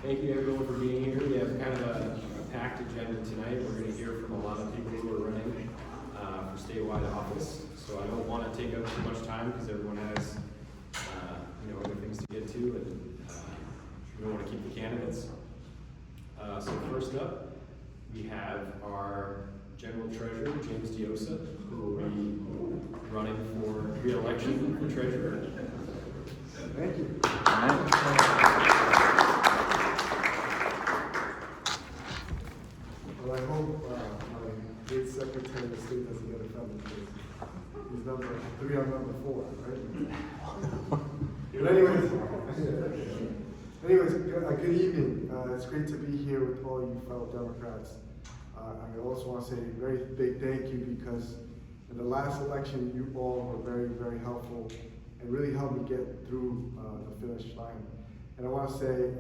Thank you everyone for being here. We have kind of a packed agenda tonight. We're going to hear from a lot of people who are running for statewide office. So I don't want to take up too much time because everyone has other things to get to, and we don't want to keep the candidates. So first up, we have our General Treasurer, James Diossa, who will be running for re-election for Treasurer. Thank you. Well, I hope my great Secretary of State doesn't get offended because he's number 3, I'm number 4, right? But anyways, good evening. It's great to be here with all you fellow Democrats. I also want to say a very big thank you because in the last election, you all were very, very helpful and really helped me get through the finish line. And I want to say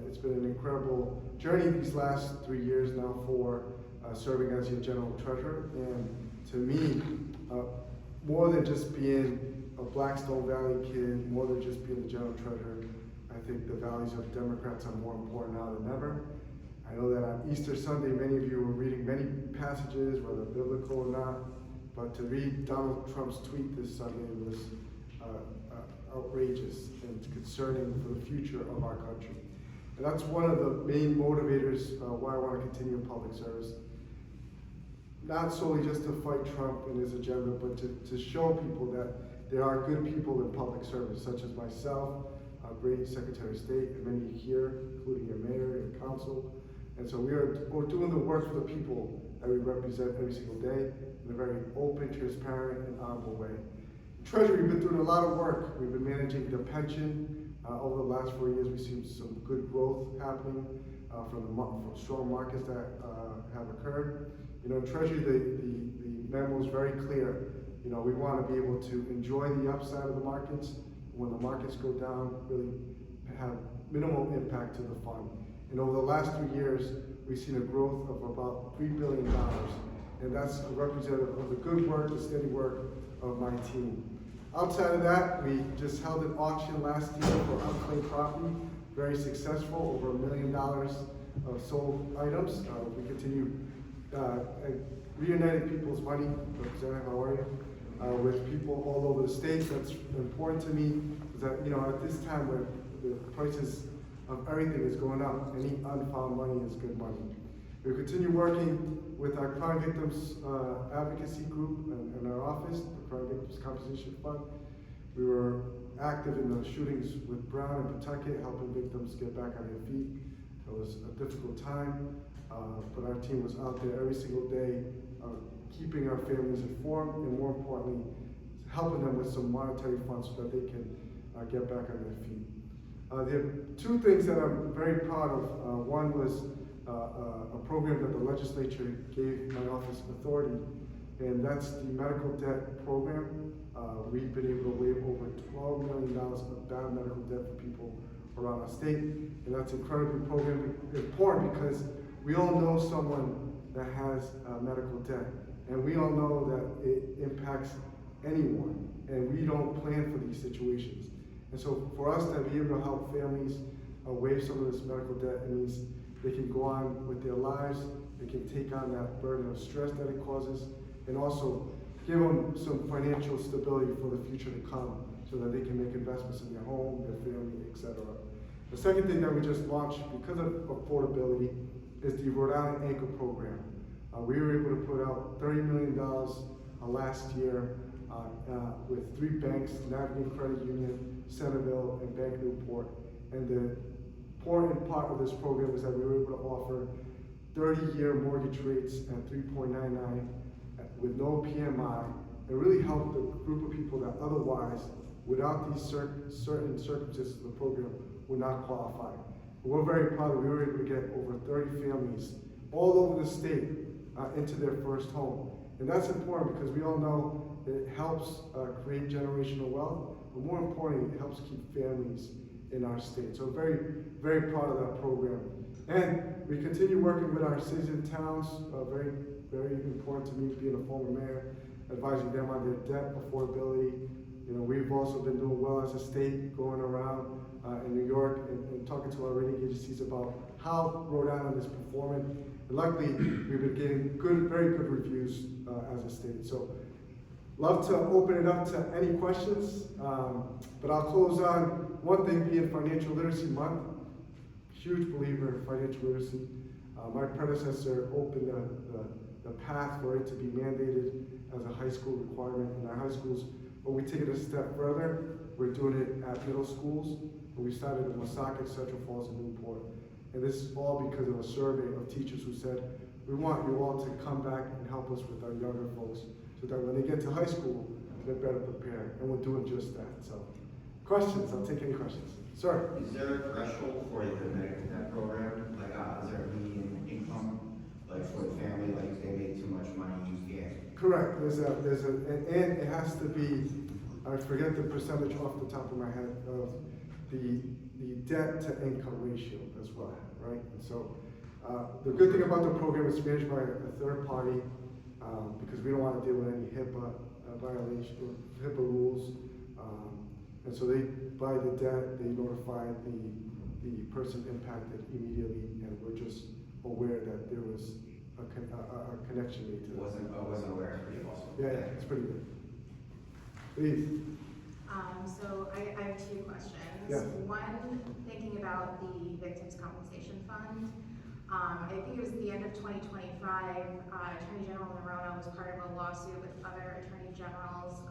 it's been an incredible journey these last 3 years now for serving as your General Treasurer. And to me, more than just being a Blackstone Valley kid, more than just being the General Treasurer, I think the values of Democrats are more important now than ever. I know that on Easter Sunday, many of you were reading many passages, whether biblical or not, but to read Donald Trump's tweet this Sunday was outrageous and concerning for the future of our country. And that's one of the main motivators why I want to continue in public service. Not solely just to fight Trump and his agenda, but to show people that there are good people in public service, such as myself, our great Secretary of State, and many here, including your mayor and council. And so we're doing the work for the people that we represent every single day in a very open, transparent, and honorable way. Treasury, we've been doing a lot of work. We've been managing the pension. Over the last 4 years, we've seen some good growth happening from strong markets that have occurred. Treasury, the memo is very clear. We want to be able to enjoy the upside of the markets. When the markets go down, really have minimal impact to the fund. And over the last 3 years, we've seen a growth of about $3 billion. And that's representative of the good work, the steady work of my team. Outside of that, we just held an auction last year for unclaimed property, very successful, over $1 million of sold items. We continue reuniting people's money. Representative, how are you? With people all over the state. That's important to me, is that at this time where the prices of everything is going up, any unfound money is good money. We continue working with our crime victims advocacy group in our office, the Crime Victims Compensation Fund. We were active in the shootings with Brown and Pawtucket, helping victims get back on their feet. It was a difficult time, but our team was out there every single day, keeping our families informed, and more importantly, helping them with some monetary funds so that they can get back on their feet. There are 2 things that I'm very proud of. One was a program that the legislature gave my office authority, and that's the medical debt program. We've been able to waive over $12 million of bad medical debt for people around our state, and that's incredibly important because we all know someone that has medical debt, and we all know that it impacts anyone, and we don't plan for these situations. And so for us to be able to help families waive some of this medical debt, it means they can go on with their lives, they can take on that burden of stress that it causes, and also give them some financial stability for the future to come so that they can make investments in their home, their family, etc. The second thing that we just launched because of affordability is the Rhode Island Anchor Program. We were able to put out $30 million last year with 3 banks, Navigate Credit Union, Centerville, and Bank Newport. And the important part of this program was that we were able to offer 30-year mortgage rates at 3.99 with no PMI. It really helped a group of people that otherwise, without these certain circumstances of the program, would not qualify. We're very proud that we were able to get over 30 families all over the state into their first home. And that's important because we all know that it helps create generational wealth, but more importantly, it helps keep families in our state. So very, very proud of that program. And we continue working with our cities and towns, very, very important to me being a former mayor, advising them on their debt affordability. We've also been doing well as a state, going around in New York and talking to our rating agencies about how Rhode Island is performing. And luckily, we've been getting very good reviews as a state. So, love to open it up to any questions, but I'll close on one thing being Financial Literacy Month. Huge believer in financial literacy. My predecessor opened the path for it to be mandated as a high school requirement in our high schools, but we take it a step further. We're doing it at middle schools, and we started in Woonsocket, Central Falls, and Newport. And this is all because of a survey of teachers who said, we want you all to come back and help us with our younger folks, so that when they get to high school, they're better prepared, and we're doing just that. So, questions? I'll take any questions. Sir? Is there a threshold for the that program? Like, is there a median income, like for the family, like if they make too much money, you can't? Correct. And it has to be, I forget the percentage off the top of my head, of the debt to income ratio as well, right? And so, the good thing about the program is managed by a third party, because we don't want to deal with any HIPAA violation or HIPAA rules. And so they, by the debt, they notify the person impacted immediately, and we're just aware that there was a connection made to that. I wasn't aware. It's pretty awesome. Yeah, it's pretty good. Please. So I have two questions. Yeah. One, thinking about the Victims Compensation Fund. I think it was the end of 2025, Attorney General Morona was part of a lawsuit with other Attorney Generals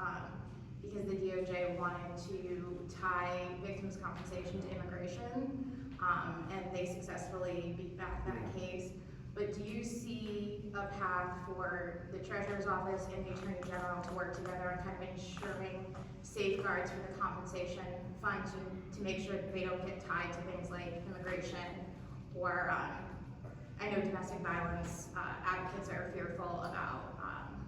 because the DOJ wanted to tie victims' compensation to immigration, and they successfully beat back that case. But do you see a path for the Treasurer's Office and the Attorney General to work together on kind of ensuring safeguards for the compensation fund to make sure that they don't get tied to things like immigration or I know domestic violence advocates are fearful about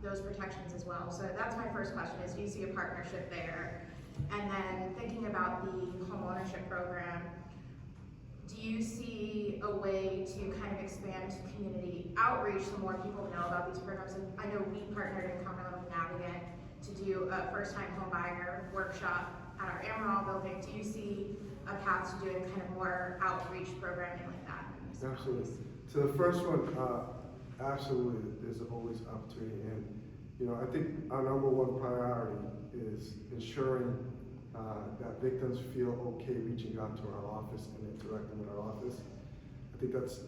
those protections as well. So that's my first question is, do you see a partnership there? And then thinking about the homeownership program, do you see a way to kind of expand community outreach so more people know about these programs? And I know we partnered in Cumberland with Navigant to do a first-time home buyer workshop at our Amaral building. Do you see a path to doing kind of more outreach programming like that? Absolutely. So the first one, absolutely, there's always opportunity, and I think our number one priority is ensuring that victims feel okay reaching out to our office and interacting with our office. I think that's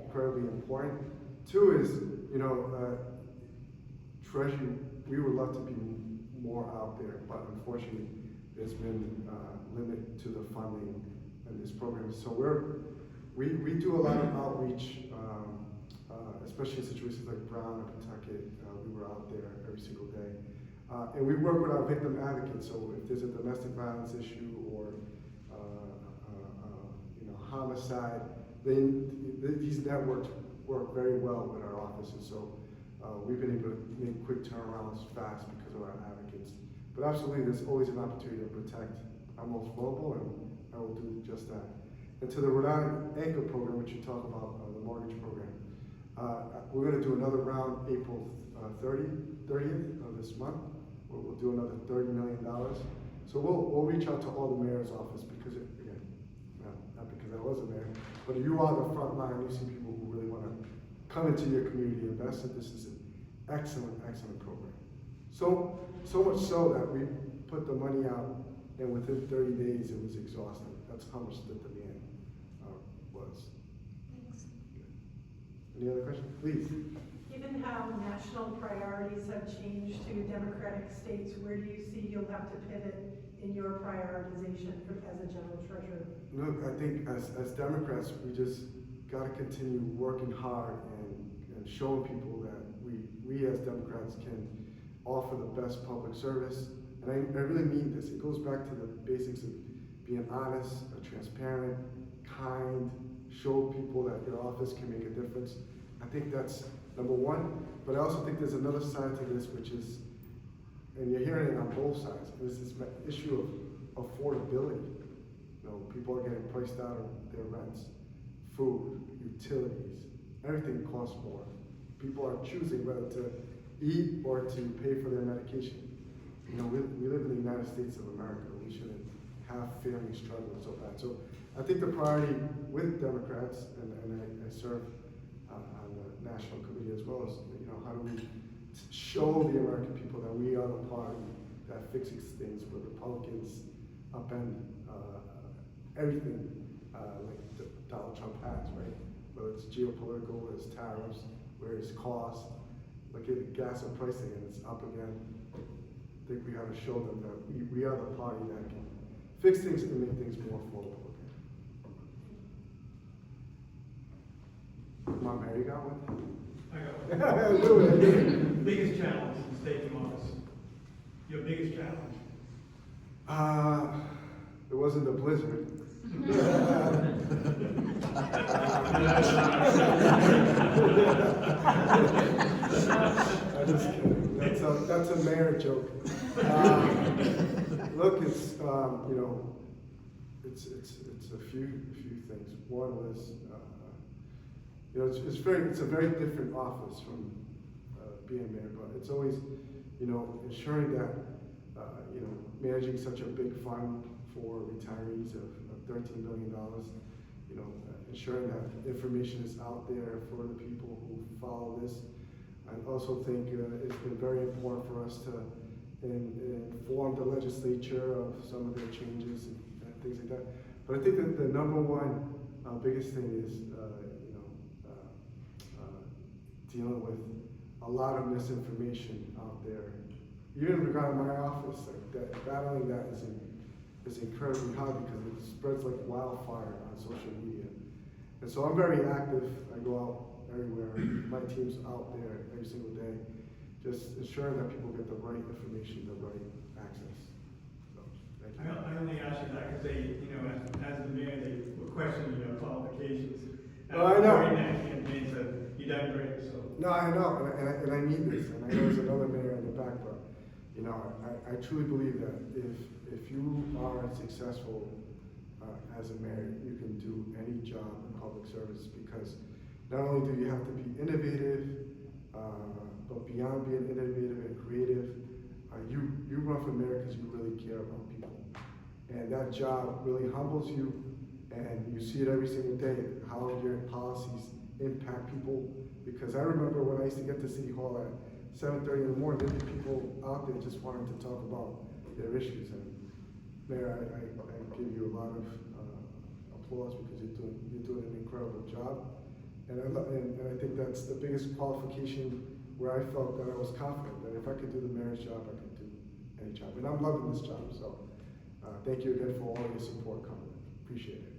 incredibly important. Two is, Treasury, we would love to be more out there, but unfortunately, there's been a limit to the funding in this program. So we do a lot of outreach, especially in situations like Brown and Pawtucket. We were out there every single day. And we work with our victim advocates, so if there's a domestic violence issue or homicide, these networks work very well with our offices. So we've been able to make quick turnarounds fast because of our advocates. But absolutely, there's always an opportunity to protect our most vulnerable, and I will do just that. And to the Rhode Island Anchor program, which you talk about, the mortgage program, we're going to do another round April 30th of this month. We'll do another $30 million. So we'll reach out to all the mayor's office because, again, not because I was a mayor, but you are the front line. You see people who really want to come into your community, invest in. This is an excellent, excellent program. So much so that we put the money out, and within 30 days it was exhausted. That's how much the demand was. Thanks. Any other questions? Please. Given how national priorities have changed to Democratic states, where do you see you'll have to pivot in your prioritization as a general treasurer? Look, I think as Democrats, we just got to continue working hard and showing people that we as Democrats can offer the best public service. And I really mean this. It goes back to the basics of being honest, transparent, kind, show people that your office can make a difference. I think that's number one. But I also think there's another side to this, which is, and you're hearing it on both sides, is this issue of affordability. People are getting priced out of their rents, food, utilities, everything costs more. People are choosing whether to eat or to pay for their medication. We live in the United States of America. We shouldn't have families struggling so bad. So I think the priority with Democrats, and I serve on the national committee as well, is, you know, how do we show the American people that we are the party that fixes things where Republicans upend everything like Donald Trump has, right? Whether it's geopolitical, whether it's tariffs, whether it's cost. Look at the gas and pricing, and it's up again. I think we have to show them that we are the party that can fix things and make things more affordable again. Mom, Mary, you got one? I got I knew it. biggest challenge in taking office. Your biggest challenge. It wasn't the blizzard. I'm just kidding. That's a mayor joke. Look, it's you know, it's a few things. One was you know, it's a very different office from being mayor, but it's always, you know, ensuring that you know, managing such a big fund for retirees of $13 billion, you know, ensuring that information is out there for the people who follow this. I also think it's been very important for us to inform the legislature of some of their changes and things like that. But I think that the number one biggest thing is, you know, dealing with a lot of misinformation out there. Even regarding my office, like that, battling that is incredibly hard because it spreads like wildfire on social media. And so I'm very active. I go out everywhere. My team's out there every single day, just ensuring that people get the right information, the right access. So, thank you. I only ask you that because they, you know, as the mayor, they were questioning your qualifications. Oh, I know. During that campaign, said you done great. So. No, I know, and I mean this, and I know there's another mayor in the back, but you know, I truly believe that if you are successful as a mayor, you can do any job in public service, because not only do you have to be innovative, but beyond being innovative and creative, you run for mayor because you really care about people. And that job really humbles you, and you see it every single day, how your policies impact people. Because I remember when I used to get to City Hall at 7:30 in the morning, there'd be people out there just wanting to talk about their issues. And Mayor, I give you a lot of applause because you're doing an incredible job. And I think that's the biggest qualification where I felt that I was confident that if I could do the mayor's job, I could do any job. And I'm loving this job, so thank you again for all your support, Congressman. Appreciate it.